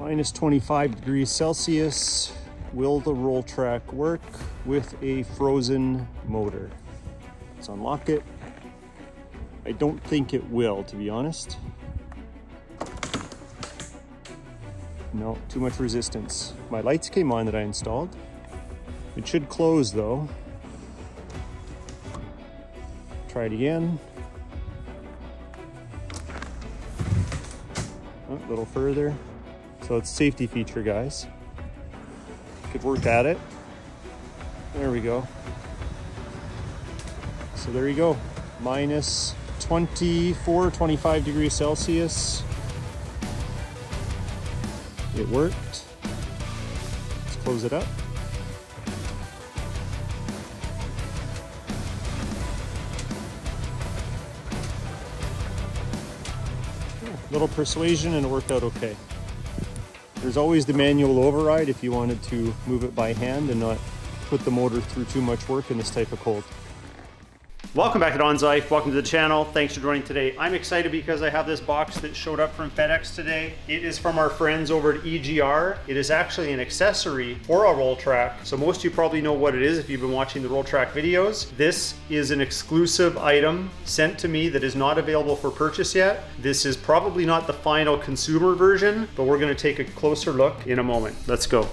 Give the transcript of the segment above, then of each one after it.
Minus 25 degrees Celsius. Will the RollTrac work with a frozen motor? Let's unlock it. I don't think it will, to be honest. No, too much resistance. My lights came on that I installed. It should close though. Try it again. Oh, a little further. So it's a safety feature, guys. Could work at it. There we go. So there you go. Minus 24, 25 degrees Celsius. It worked. Let's close it up. Little persuasion and it worked out okay. There's always the manual override if you wanted to move it by hand and not put the motor through too much work in this type of cold. Welcome back to Don's Life. Welcome to the channel. Thanks for joining today. I'm excited because I have this box that showed up from FedEx today. It is from our friends over at EGR. It is actually an accessory for a RollTrac. So most of you probably know what it is if you've been watching the RollTrac videos. This is an exclusive item sent to me that is not available for purchase yet. This is probably not the final consumer version, but we're going to take a closer look in a moment. Let's go.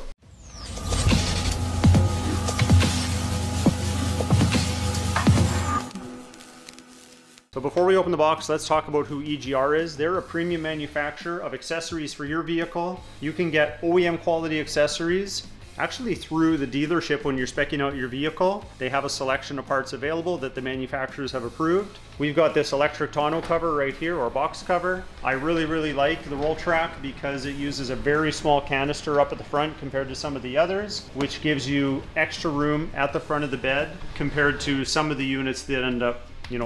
So before we open the box, let's talk about who EGR is. They're a premium manufacturer of accessories for your vehicle. You can get OEM quality accessories actually through the dealership when you're speccing out your vehicle. They have a selection of parts available that the manufacturers have approved. We've got this electric tonneau cover right here, or box cover. I really like the RollTrac because it uses a very small canister up at the front compared to some of the others, which gives you extra room at the front of the bed compared to some of the units that end up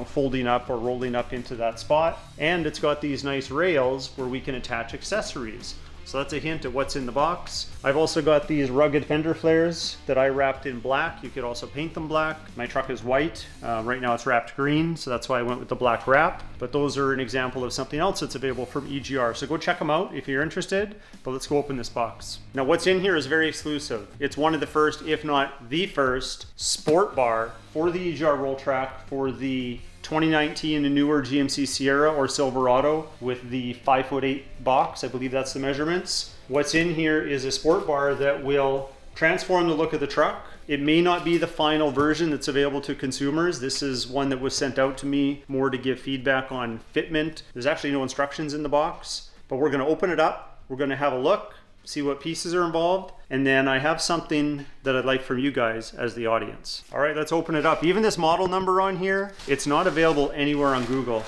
folding up or rolling up into that spot. And it's got these nice rails where we can attach accessories. So that's a hint at what's in the box. I've also got these rugged fender flares that I wrapped in black. You could also paint them black. My truck is white. Right now it's wrapped green, so that's why I went with the black wrap. But those are an example of something else that's available from EGR. So go check them out if you're interested, but let's go open this box. Now what's in here is very exclusive. It's one of the first, if not the first, sport bar for the EGR RollTrac for the 2019 and newer GMC Sierra or Silverado with the 5'8" box. I believe that's the measurements. What's in here is a sport bar that will transform the look of the truck. It may not be the final version that's available to consumers. This is one that was sent out to me more to give feedback on fitment. There's actually no instructions in the box, but we're going to open it up. We're going to have a look, see what pieces are involved, and then I have something that I'd like from you guys as the audience. All right, let's open it up. Even this model number on here, it's not available anywhere on Google.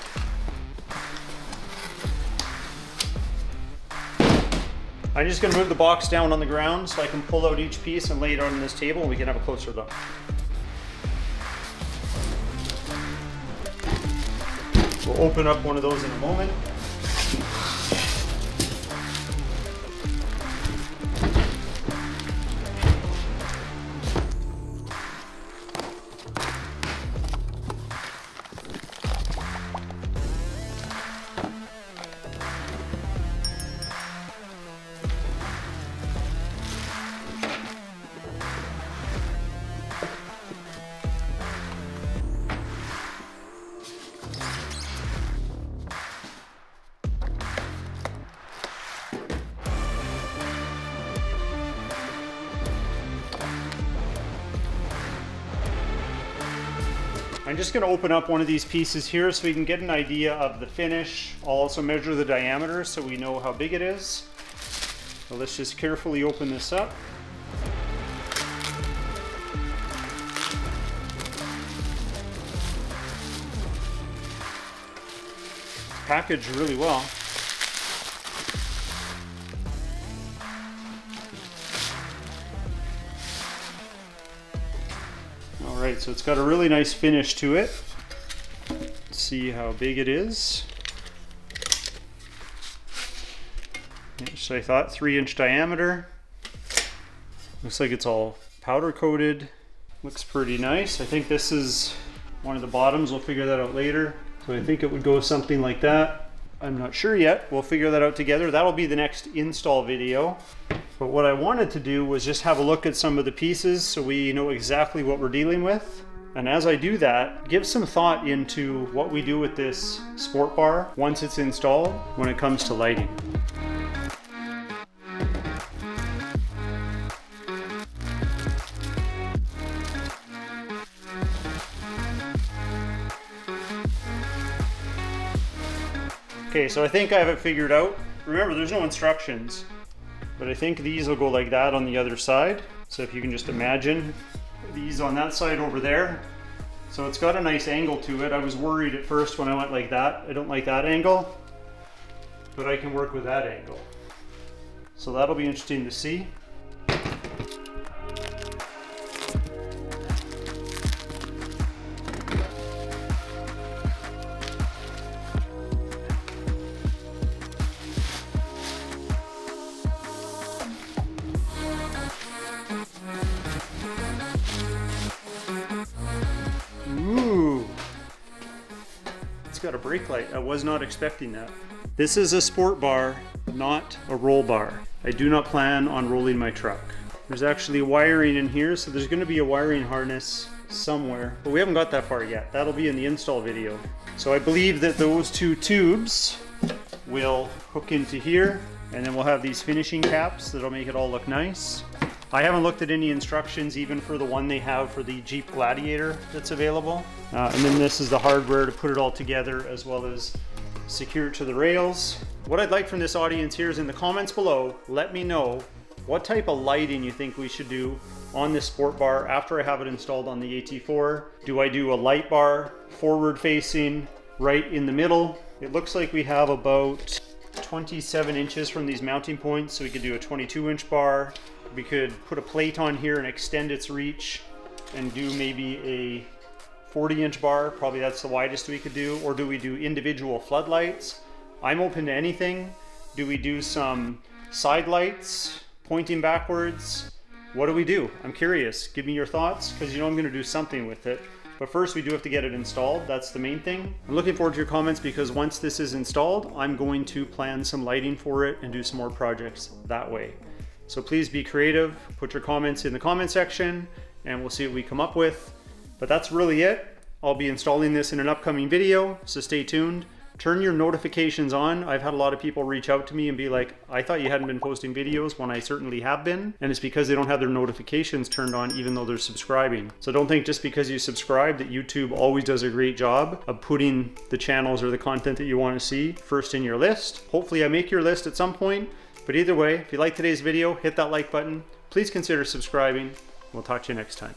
I'm just gonna move the box down on the ground so I can pull out each piece and lay it on this table and we can have a closer look. We'll open up one of those in a moment. I'm just going to open up one of these pieces here so we can get an idea of the finish. I'll also measure the diameter so we know how big it is. So let's just carefully open this up. It's packaged really well. Alright, so it's got a really nice finish to it. Let's see how big it is. So I thought 3-inch diameter. Looks like it's all powder coated. Looks pretty nice. I think this is one of the bottoms. We'll figure that out later. So I think it would go something like that. I'm not sure yet. We'll figure that out together. That'll be the next install video. But what I wanted to do was just have a look at some of the pieces so we know exactly what we're dealing with. And as I do that, give some thought into what we do with this sport bar once it's installed when it comes to lighting. Okay, so I think I have it figured out. Remember, there's no instructions, but I think these will go like that on the other side. So if you can just imagine these on that side over there. So it's got a nice angle to it. I was worried at first when I went like that. I don't like that angle, but I can work with that angle. So that'll be interesting to see. Ooh, it's got a brake light. I was not expecting that. This is a sport bar, not a roll bar. I do not plan on rolling my truck. There's actually wiring in here, so there's going to be a wiring harness somewhere, but we haven't got that far yet. That'll be in the install video. So I believe that those two tubes will hook into here, and then we'll have these finishing caps that'll make it all look nice. I haven't looked at any instructions even for the one they have for the Jeep Gladiator that's available. And then this is the hardware to put it all together as well as secure it to the rails. What I'd like from this audience here is in the comments below, let me know what type of lighting you think we should do on this sport bar after I have it installed on the AT4. Do I do a light bar, forward facing, right in the middle? It looks like we have about 27 inches from these mounting points, so we could do a 22-inch bar. We could put a plate on here and extend its reach and do maybe a 40-inch bar. Probably that's the widest we could do. Or do we do individual floodlights? I'm open to anything. Do we do some side lights pointing backwards? What do we do? I'm curious. Give me your thoughts, because you know I'm going to do something with it. But first we do have to get it installed. That's the main thing. I'm looking forward to your comments, because once this is installed, I'm going to plan some lighting for it and do some more projects that way. So please be creative, put your comments in the comment section, and we'll see what we come up with. But that's really it. I'll be installing this in an upcoming video, so stay tuned. Turn your notifications on. I've had a lot of people reach out to me and be like, I thought you hadn't been posting videos, when I certainly have been. And it's because they don't have their notifications turned on even though they're subscribing. So don't think just because you subscribe that YouTube always does a great job of putting the channels or the content that you want to see first in your list. Hopefully I make your list at some point. But either way, if you like today's video, hit that like button. Please consider subscribing. We'll talk to you next time.